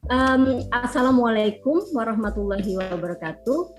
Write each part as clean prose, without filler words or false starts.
Assalamualaikum warahmatullahi wabarakatuh.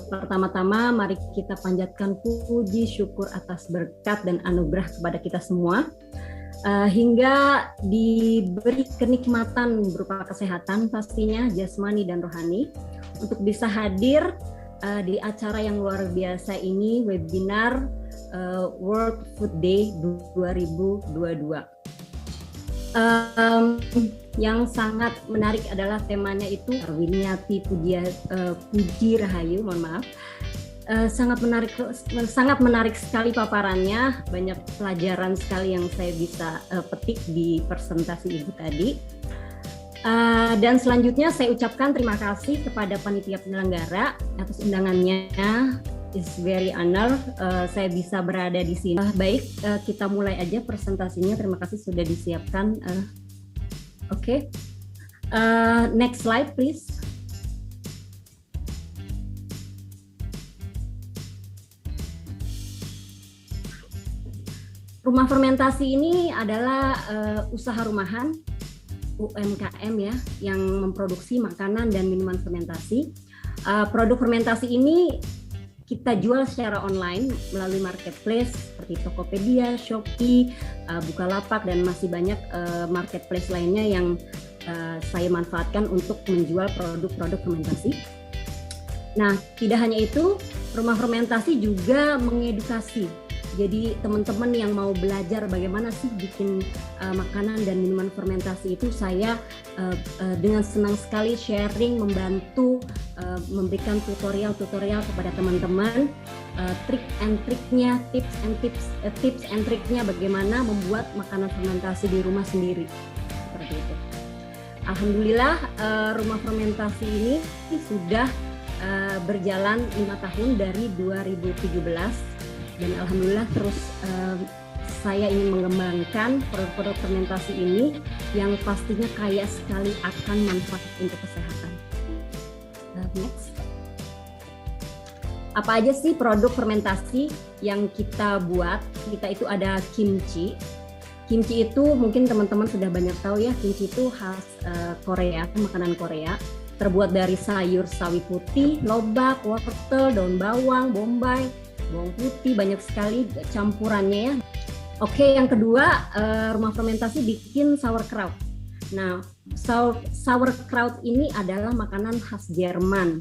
Pertama-tama mari kita panjatkan puji syukur atas berkat dan anugerah kepada kita semua, hingga diberi kenikmatan berupa kesehatan pastinya jasmani dan rohani untuk bisa hadir di acara yang luar biasa ini, webinar World Food Day 2022. Yang sangat menarik adalah temanya itu Winiati Puji Rahayu, mohon maaf. Sangat menarik sekali paparannya, banyak pelajaran sekali yang saya bisa petik di presentasi Ibu tadi. Dan selanjutnya saya ucapkan terima kasih kepada panitia penyelenggara atas undangannya. It's very honor saya bisa berada di sini. Baik, kita mulai aja presentasinya. Terima kasih sudah disiapkan. Oke. Next slide, please. Rumah fermentasi ini adalah usaha rumahan UMKM ya, yang memproduksi makanan dan minuman fermentasi. Produk fermentasi ini kita jual secara online melalui marketplace seperti Tokopedia, Shopee, Bukalapak, dan masih banyak marketplace lainnya yang saya manfaatkan untuk menjual produk-produk fermentasi. Nah, tidak hanya itu, rumah fermentasi juga mengedukasi. Jadi teman-teman yang mau belajar bagaimana sih bikin makanan dan minuman fermentasi itu, saya dengan senang sekali sharing, membantu, memberikan tutorial kepada teman-teman, trik and triknya, tips and triknya bagaimana membuat makanan fermentasi di rumah sendiri, seperti itu. Alhamdulillah rumah fermentasi ini sudah berjalan 5 tahun dari 2017. Dan alhamdulillah terus saya ingin mengembangkan produk-produk fermentasi ini yang pastinya kaya sekali akan manfaat untuk kesehatan. Next. Apa aja sih produk fermentasi yang kita buat? Kita itu ada kimchi. Kimchi itu mungkin teman-teman sudah banyak tahu ya, kimchi itu khas Korea, makanan Korea. Terbuat dari sayur sawi putih, lobak, wortel, daun bawang, bombay, bawang putih, banyak sekali campurannya ya. Oke, yang kedua, rumah fermentasi bikin sauerkraut. Nah, sauerkraut ini adalah makanan khas Jerman.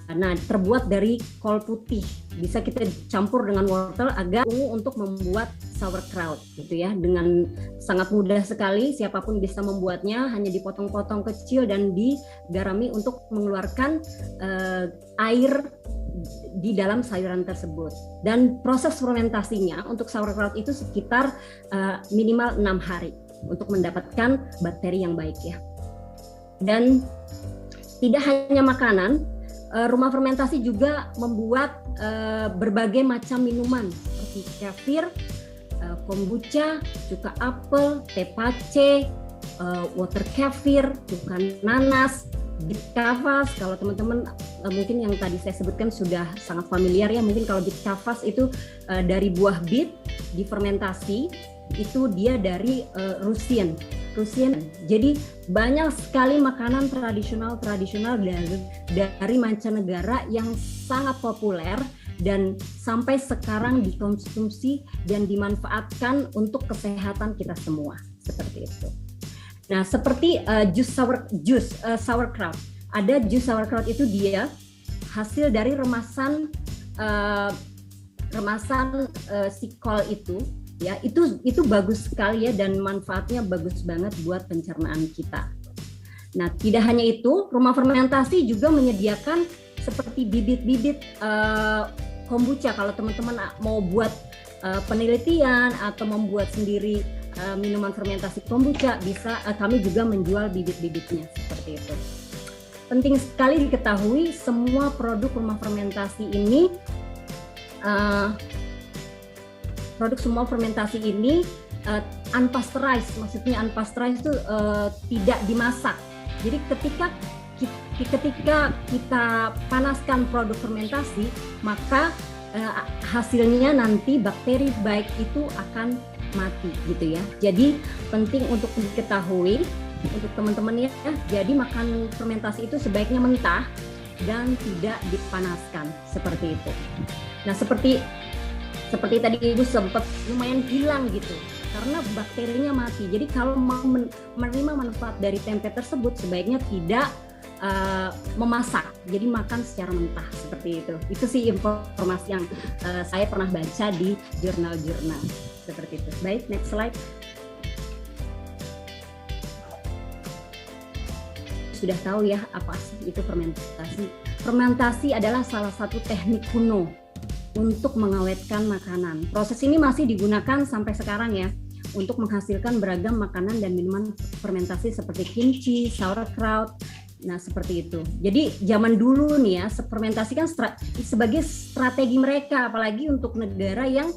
Nah, terbuat dari kol putih. Bisa kita campur dengan wortel agar ungu untuk membuat sauerkraut gitu ya. Dengan sangat mudah sekali, siapapun bisa membuatnya, hanya dipotong-potong kecil dan digarami untuk mengeluarkan air di dalam sayuran tersebut. Dan proses fermentasinya untuk sauerkraut itu sekitar minimal 6 hari untuk mendapatkan bakteri yang baik ya. Dan tidak hanya makanan, rumah fermentasi juga membuat berbagai macam minuman seperti kefir, kombucha, cuka apel, teh pace, water kefir, cuka nanas, bit kavas. Kalau teman-teman mungkin yang tadi saya sebutkan sudah sangat familiar ya, mungkin kalau bit kavas itu dari buah bit difermentasi, itu dia dari Rusian. Jadi banyak sekali makanan tradisional dari mancanegara yang sangat populer dan sampai sekarang dikonsumsi dan dimanfaatkan untuk kesehatan kita semua, seperti itu. Nah, seperti jus sauerkraut. Ada jus sauerkraut itu dia hasil dari remasan si kol itu ya, itu bagus sekali ya, dan manfaatnya bagus banget buat pencernaan kita. Nah, tidak hanya itu, rumah fermentasi juga menyediakan seperti bibit-bibit kombucha. Kalau teman-teman mau buat penelitian atau membuat sendiri minuman fermentasi kombucha, bisa, kami juga menjual bibit-bibitnya, seperti itu. Penting sekali diketahui semua produk rumah fermentasi ini, unpasteurized, maksudnya unpasteurized itu tidak dimasak. Jadi ketika kita panaskan produk fermentasi, maka hasilnya nanti bakteri baik itu akan mati gitu ya. Jadi penting untuk diketahui untuk teman-teman ya. Jadi makan fermentasi itu sebaiknya mentah dan tidak dipanaskan seperti itu. Nah, seperti tadi Ibu sempat lumayan hilang gitu karena bakterinya mati. Jadi kalau mau menerima manfaat dari tempe tersebut sebaiknya tidak memasak. Jadi makan secara mentah seperti itu. Itu sih informasi yang saya pernah baca di jurnal-jurnal seperti itu. Baik, next slide. Sudah tahu ya apa sih itu fermentasi. Fermentasi adalah salah satu teknik kuno untuk mengawetkan makanan. Proses ini masih digunakan sampai sekarang ya untuk menghasilkan beragam makanan dan minuman fermentasi seperti kimchi, sauerkraut. Nah, seperti itu. Jadi zaman dulu nih ya, fermentasi kan sebagai strategi mereka, apalagi untuk negara yang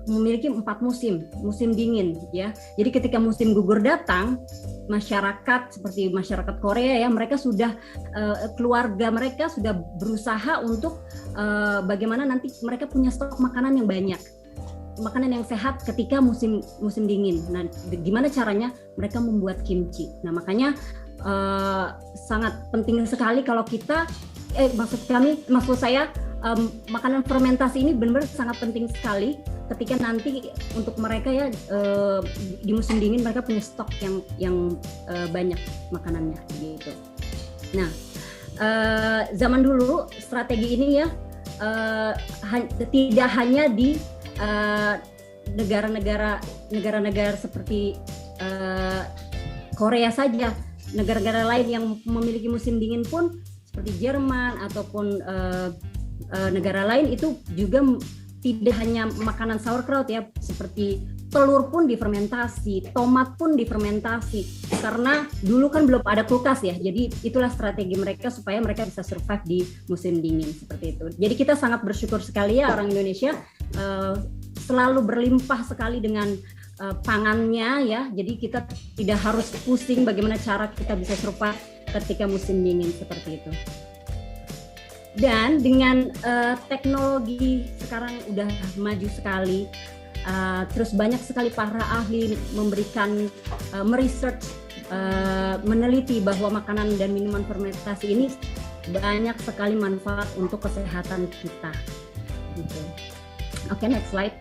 memiliki 4 musim dingin ya. Jadi ketika musim gugur datang, masyarakat seperti masyarakat Korea ya, mereka sudah keluarga mereka sudah berusaha untuk bagaimana nanti mereka punya stok makanan yang banyak, makanan yang sehat ketika musim dingin. Nah, gimana caranya? Mereka membuat kimchi. Nah, makanya sangat penting sekali kalau kita maksud saya makanan fermentasi ini benar-benar sangat penting sekali ketika nanti untuk mereka ya di musim dingin mereka punya stok yang banyak makanannya gitu. Nah, zaman dulu strategi ini ya tidak hanya di negara-negara seperti Korea saja, negara-negara lain yang memiliki musim dingin pun seperti Jerman ataupun negara lain itu juga tidak hanya makanan sauerkraut ya, seperti telur pun difermentasi, tomat pun difermentasi, karena dulu kan belum ada kulkas ya, jadi itulah strategi mereka supaya mereka bisa survive di musim dingin seperti itu. Jadi kita sangat bersyukur sekali ya orang Indonesia selalu berlimpah sekali dengan pangannya ya, jadi kita tidak harus pusing bagaimana cara kita bisa survive ketika musim dingin seperti itu. Dan dengan teknologi sekarang udah maju sekali, terus banyak sekali para ahli memberikan meresearch, meneliti bahwa makanan dan minuman fermentasi ini banyak sekali manfaat untuk kesehatan kita. Gitu. Oke, next slide.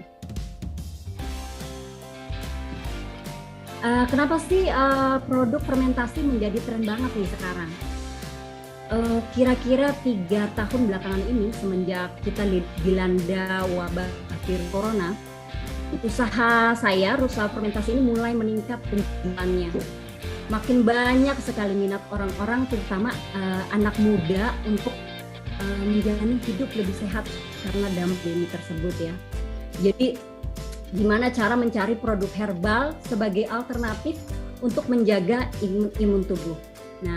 Kenapa sih produk fermentasi menjadi tren banget nih sekarang? Kira-kira 3 tahun belakangan ini semenjak kita dilanda wabah virus corona, usaha fermentasi ini mulai meningkat penjualannya. Makin banyak sekali minat orang-orang, terutama anak muda untuk menjalani hidup lebih sehat karena dampak pandemi tersebut ya. Jadi gimana cara mencari produk herbal sebagai alternatif untuk menjaga imun tubuh. Nah,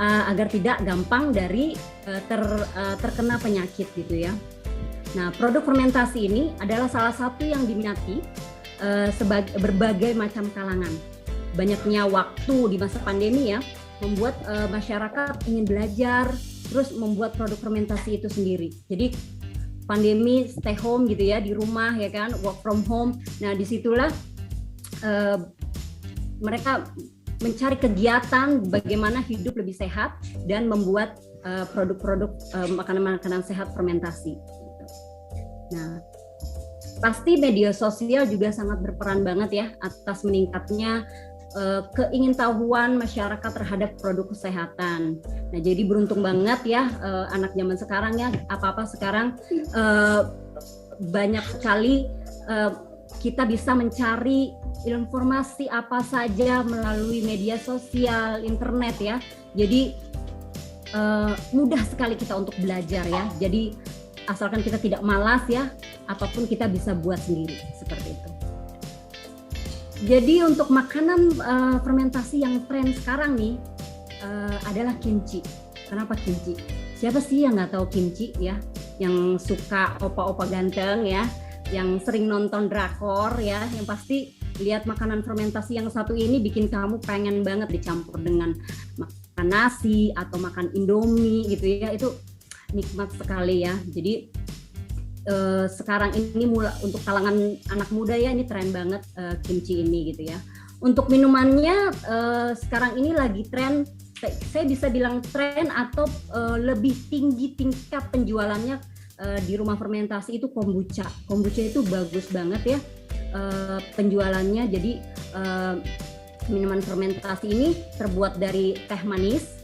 agar tidak gampang dari terkena penyakit gitu ya. Nah, produk fermentasi ini adalah salah satu yang diminati berbagai macam kalangan. Banyaknya waktu di masa pandemi ya, membuat masyarakat ingin belajar, terus membuat produk fermentasi itu sendiri. Jadi pandemi stay home gitu ya, di rumah ya kan, work from home. Nah, disitulah mereka mencari kegiatan bagaimana hidup lebih sehat dan membuat produk-produk makanan-makanan sehat fermentasi. Nah, pasti media sosial juga sangat berperan banget ya atas meningkatnya keingintahuan masyarakat terhadap produk kesehatan. Nah, jadi beruntung banget ya anak zaman sekarang ya, apa-apa sekarang banyak sekali kita bisa mencari informasi apa saja melalui media sosial, internet ya. Jadi mudah sekali kita untuk belajar ya. Jadi asalkan kita tidak malas ya, apapun kita bisa buat sendiri seperti itu. Jadi untuk makanan fermentasi yang tren sekarang nih adalah kimchi. Kenapa kimchi? Siapa sih yang nggak tahu kimchi ya? Yang suka opa-opa ganteng ya, yang sering nonton drakor ya, yang pasti lihat makanan fermentasi yang satu ini bikin kamu pengen banget dicampur dengan makan nasi atau makan Indomie gitu ya, itu nikmat sekali ya. Jadi sekarang ini untuk kalangan anak muda ya, ini tren banget kimchi ini gitu ya. Untuk minumannya sekarang ini lagi tren, saya bisa bilang tren atau lebih tinggi tingkat penjualannya di rumah fermentasi itu kombucha. Kombucha itu bagus banget ya penjualannya. Jadi minuman fermentasi ini terbuat dari teh manis.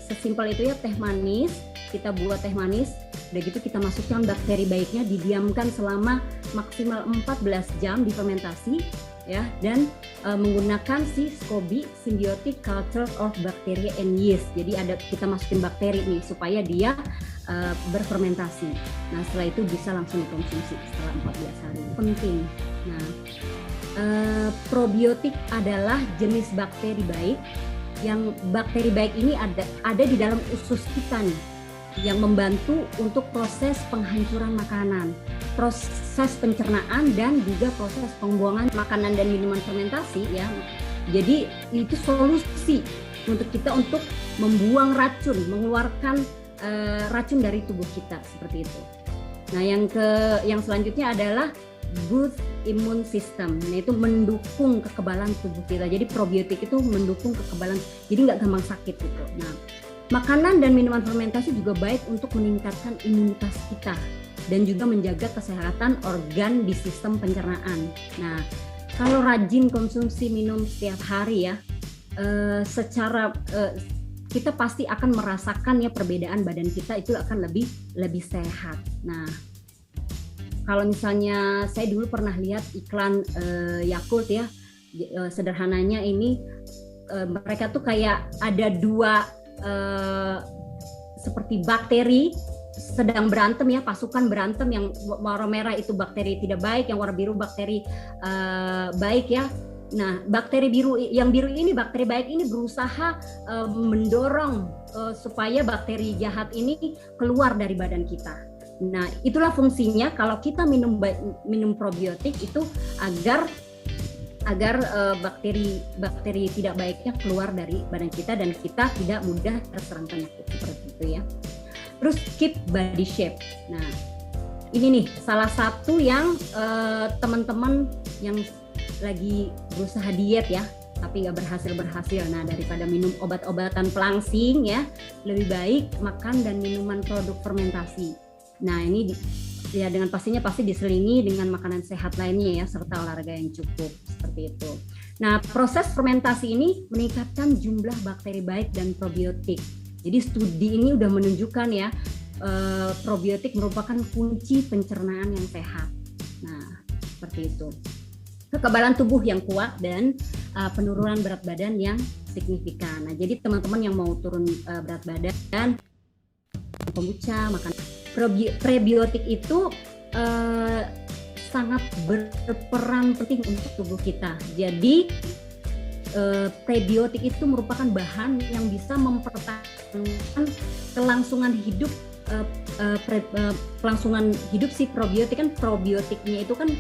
Sesimpel itu ya, teh manis. Kita buat teh manis, udah gitu kita masukkan bakteri baiknya, didiamkan selama maksimal 14 jam di fermentasi ya, dan menggunakan si SCOBY, Symbiotic Culture of Bacteria and Yeast. Jadi kita masukin bakteri nih supaya dia berfermentasi. Nah, setelah itu bisa langsung dikonsumsi setelah 14 hari. Penting. Nah, probiotik adalah jenis bakteri baik, yang bakteri baik ini ada di dalam usus kita nih, yang membantu untuk proses penghancuran makanan, proses pencernaan, dan juga proses pembuangan makanan dan minuman fermentasi ya. Jadi itu solusi untuk kita untuk membuang racun, mengeluarkan racun dari tubuh kita, seperti itu. Nah, yang selanjutnya adalah boost immune system. Nah, itu mendukung kekebalan tubuh kita. Jadi probiotik itu mendukung kekebalan, jadi nggak gampang sakit gitu. Nah, makanan dan minuman fermentasi juga baik untuk meningkatkan imunitas kita dan juga menjaga kesehatan organ di sistem pencernaan. Nah, kalau rajin konsumsi minum setiap hari ya, kita pasti akan merasakan ya perbedaan badan kita itu akan lebih sehat. Nah, kalau misalnya saya dulu pernah lihat iklan Yakult ya, sederhananya ini mereka tuh kayak ada dua seperti bakteri sedang berantem ya, pasukan berantem, yang warna merah itu bakteri tidak baik, yang warna biru bakteri baik ya. Nah, bakteri biru, yang biru ini, bakteri baik ini berusaha mendorong supaya bakteri jahat ini keluar dari badan kita. Nah, itulah fungsinya kalau kita minum probiotik itu agar bakteri tidak baiknya keluar dari badan kita dan kita tidak mudah terserang penyakit, seperti itu ya. Terus keep body shape. Nah, ini nih salah satu yang teman-teman yang lagi berusaha diet ya, tapi nggak berhasil. Nah, daripada minum obat-obatan pelangsing ya, lebih baik makan dan minuman produk fermentasi. Nah, ini ya dengan pastinya pasti diselingi dengan makanan sehat lainnya ya, serta olahraga yang cukup, seperti itu. Nah, proses fermentasi ini meningkatkan jumlah bakteri baik dan probiotik. Jadi studi ini udah menunjukkan ya, probiotik merupakan kunci pencernaan yang sehat. Nah, seperti itu. Kekebalan tubuh yang kuat dan penurunan berat badan yang signifikan. Nah, jadi teman-teman yang mau turun berat badan, kombucha, makan prebiotik itu sangat berperan penting untuk tubuh kita. Jadi prebiotik itu merupakan bahan yang bisa mempertahankan kelangsungan hidup si probiotik. Kan probiotiknya itu kan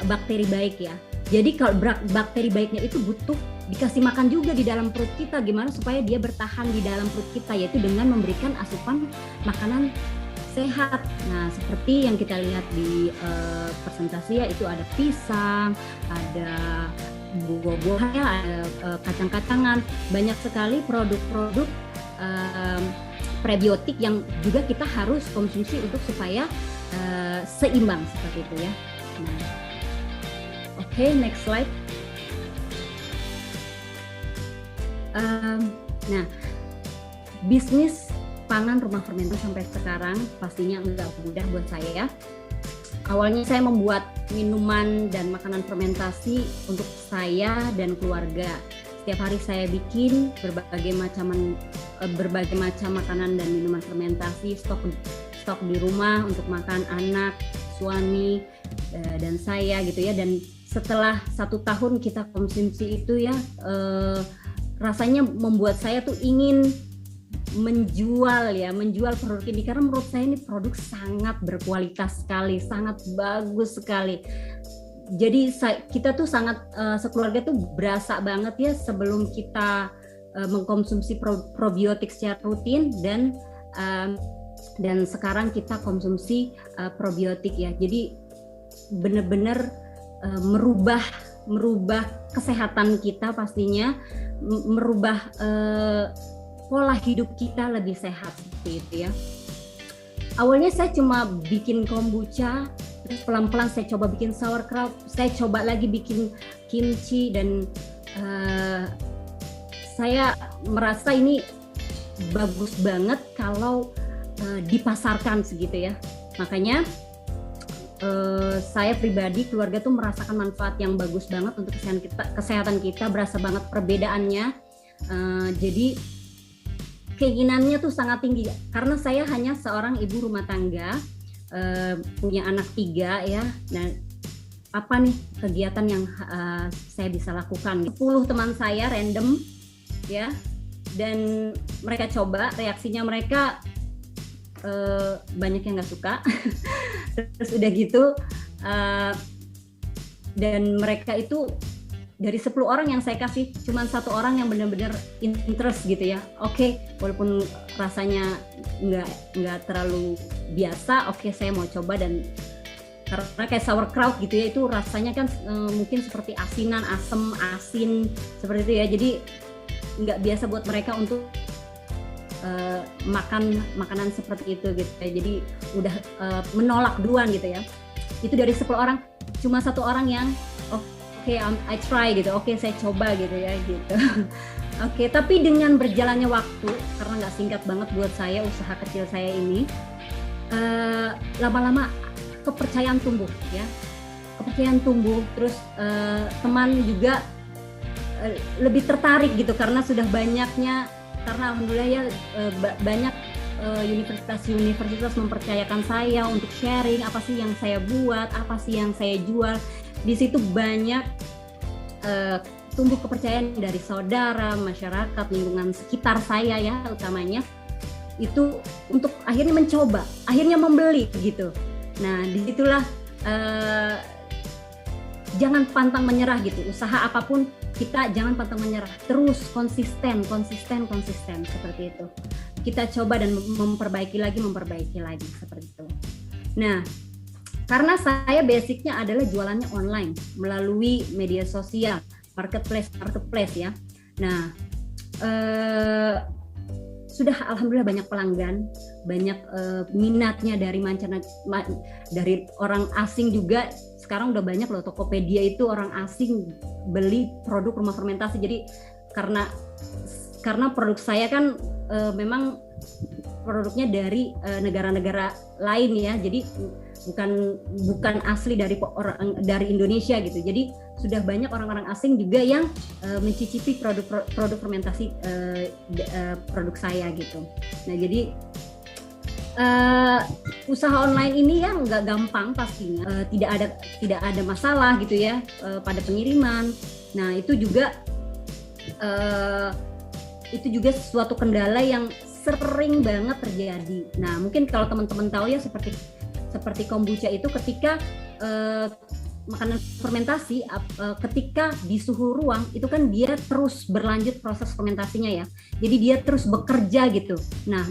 bakteri baik ya. Jadi kalau bakteri baiknya itu butuh dikasih makan juga di dalam perut kita. Gimana supaya dia bertahan di dalam perut kita, yaitu dengan memberikan asupan makanan sehat. Nah, seperti yang kita lihat di presentasi ya, itu ada pisang, ada buah-buahnya, ada kacang-kacangan, banyak sekali produk-produk prebiotik yang juga kita harus konsumsi untuk supaya seimbang, seperti itu ya. Nah, oke, next slide. Nah, bisnis pangan rumah fermentasi sampai sekarang pastinya enggak mudah buat saya ya. Awalnya saya membuat minuman dan makanan fermentasi untuk saya dan keluarga. Setiap hari saya bikin berbagai macam makanan dan minuman fermentasi, stok di rumah untuk makan anak, suami, dan saya gitu ya. Dan setelah 1 tahun kita konsumsi itu ya, rasanya membuat saya tuh ingin menjual produk ini, karena menurut saya ini produk sangat berkualitas sekali, sangat bagus sekali. Jadi kita tuh sangat sekeluarga tuh berasa banget ya sebelum kita mengkonsumsi probiotik secara rutin, dan sekarang kita konsumsi probiotik ya. Jadi benar-benar merubah merubah kesehatan kita pastinya, merubah pola hidup kita lebih sehat seperti itu ya. Awalnya saya cuma bikin kombucha, terus pelan-pelan saya coba bikin sauerkraut, saya coba lagi bikin kimchi, dan saya merasa ini bagus banget kalau dipasarkan segitu ya. Makanya saya pribadi, keluarga tuh merasakan manfaat yang bagus banget untuk kesehatan kita, berasa banget perbedaannya. Jadi keinginannya tuh sangat tinggi karena saya hanya seorang ibu rumah tangga, punya anak 3 ya. Nah, apa nih kegiatan yang saya bisa lakukan? 10 teman saya random ya, dan mereka coba, reaksinya mereka banyak yang nggak suka. Terus udah gitu, dan mereka itu dari 10 orang yang saya kasih, cuma 1 orang yang benar-benar interest gitu ya. Oke, walaupun rasanya nggak terlalu biasa, oke saya mau coba. Dan karena kayak sauerkraut gitu ya, itu rasanya kan mungkin seperti asinan, asem, asin seperti itu ya. Jadi nggak biasa buat mereka untuk makan makanan seperti itu gitu ya. Jadi udah menolak duluan gitu ya. Itu dari 10 orang, cuma 1 orang yang Oke, I try gitu. Oke, saya coba gitu ya gitu. Oke, tapi dengan berjalannya waktu, karena nggak singkat banget buat saya usaha kecil saya ini, lama-lama kepercayaan tumbuh ya. Kepercayaan tumbuh, terus teman juga lebih tertarik gitu karena sudah banyaknya, karena alhamdulillah ya banyak universitas-universitas mempercayakan saya untuk sharing apa sih yang saya buat, apa sih yang saya jual. Di situ banyak tumbuh kepercayaan dari saudara, masyarakat, lingkungan sekitar saya ya utamanya, itu untuk akhirnya mencoba, akhirnya membeli gitu. Nah disitulah jangan pantang menyerah gitu. Usaha apapun kita jangan pantang menyerah, terus konsisten seperti itu. Kita coba dan memperbaiki lagi seperti itu. Nah, karena saya basicnya adalah jualannya online melalui media sosial, marketplace ya. Nah, sudah alhamdulillah banyak pelanggan, banyak minatnya dari dari orang asing juga. Sekarang udah banyak loh Tokopedia itu orang asing beli produk rumah fermentasi. Jadi karena produk saya kan memang produknya dari negara-negara lain ya. Jadi bukan asli dari Indonesia gitu. Jadi sudah banyak orang-orang asing juga yang mencicipi produk fermentasi produk saya gitu. Nah jadi usaha online ini ya nggak gampang pastinya, tidak ada masalah gitu ya pada pengiriman. Nah itu juga suatu kendala yang sering banget terjadi. Nah mungkin kalau teman-teman tahu ya seperti kombucha itu ketika makanan fermentasi ketika di suhu ruang itu kan dia terus berlanjut proses fermentasinya ya. Jadi dia terus bekerja gitu. Nah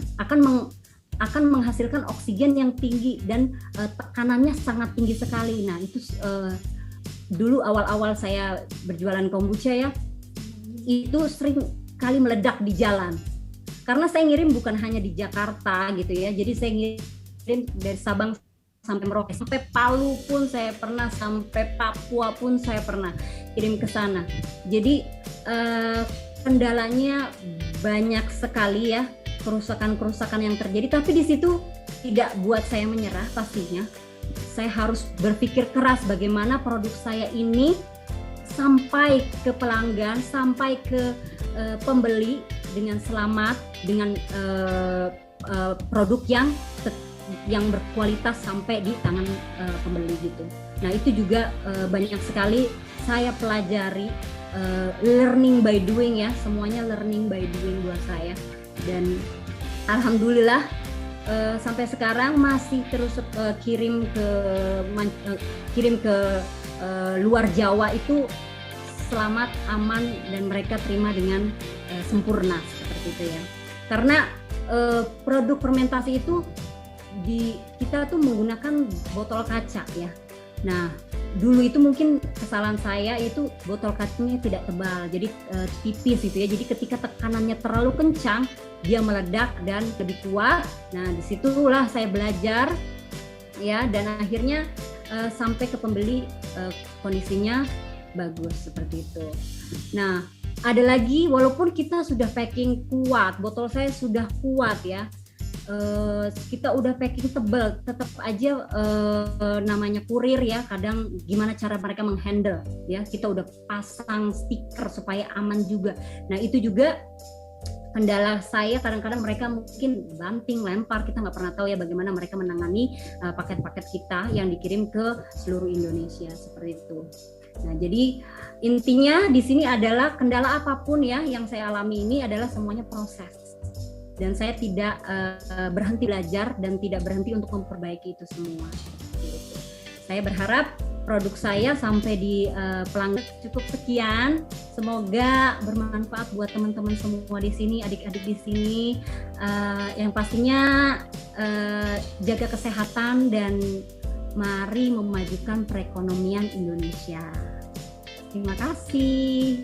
akan menghasilkan oksigen yang tinggi dan tekanannya sangat tinggi sekali. Nah itu dulu awal-awal saya berjualan kombucha ya, itu sering kali meledak di jalan. Karena saya ngirim bukan hanya di Jakarta gitu ya, jadi saya ngirim dari Sabang sampai Merauke, sampai Palu pun saya pernah, sampai Papua pun saya pernah kirim ke sana. Jadi kendalanya banyak sekali ya, kerusakan yang terjadi, tapi di situ tidak buat saya menyerah pastinya. Saya harus berpikir keras bagaimana produk saya ini sampai ke pelanggan, sampai ke pembeli dengan selamat, dengan produk yang berkualitas sampai di tangan pembeli gitu. Nah itu juga banyak sekali saya pelajari, learning by doing ya, semuanya learning by doing buat saya. Dan alhamdulillah sampai sekarang masih terus kirim ke luar Jawa itu selamat, aman, dan mereka terima dengan sempurna seperti itu ya. Karena produk fermentasi itu kita tuh menggunakan botol kaca ya. Nah dulu itu mungkin kesalahan saya itu botol kacangnya tidak tebal, jadi tipis gitu ya. Jadi ketika tekanannya terlalu kencang, dia meledak dan lebih kuat. Nah, disitulah saya belajar ya, dan akhirnya sampai ke pembeli kondisinya bagus seperti itu. Nah, ada lagi, walaupun kita sudah packing kuat, botol saya sudah kuat ya, kita udah packing tebal, tetap aja namanya kurir ya, kadang gimana cara mereka menghandle ya, kita udah pasang stiker supaya aman juga. Nah, itu juga kendala saya, kadang-kadang mereka mungkin banting, lempar, kita nggak pernah tahu ya bagaimana mereka menangani paket-paket kita yang dikirim ke seluruh Indonesia seperti itu. Nah, jadi intinya di sini adalah kendala apapun ya yang saya alami ini adalah semuanya proses. Dan saya tidak berhenti belajar dan tidak berhenti untuk memperbaiki itu semua. Saya berharap produk saya sampai di pelanggan cukup sekian. Semoga bermanfaat buat teman-teman semua di sini, adik-adik di sini. Yang pastinya jaga kesehatan dan mari memajukan perekonomian Indonesia. Terima kasih.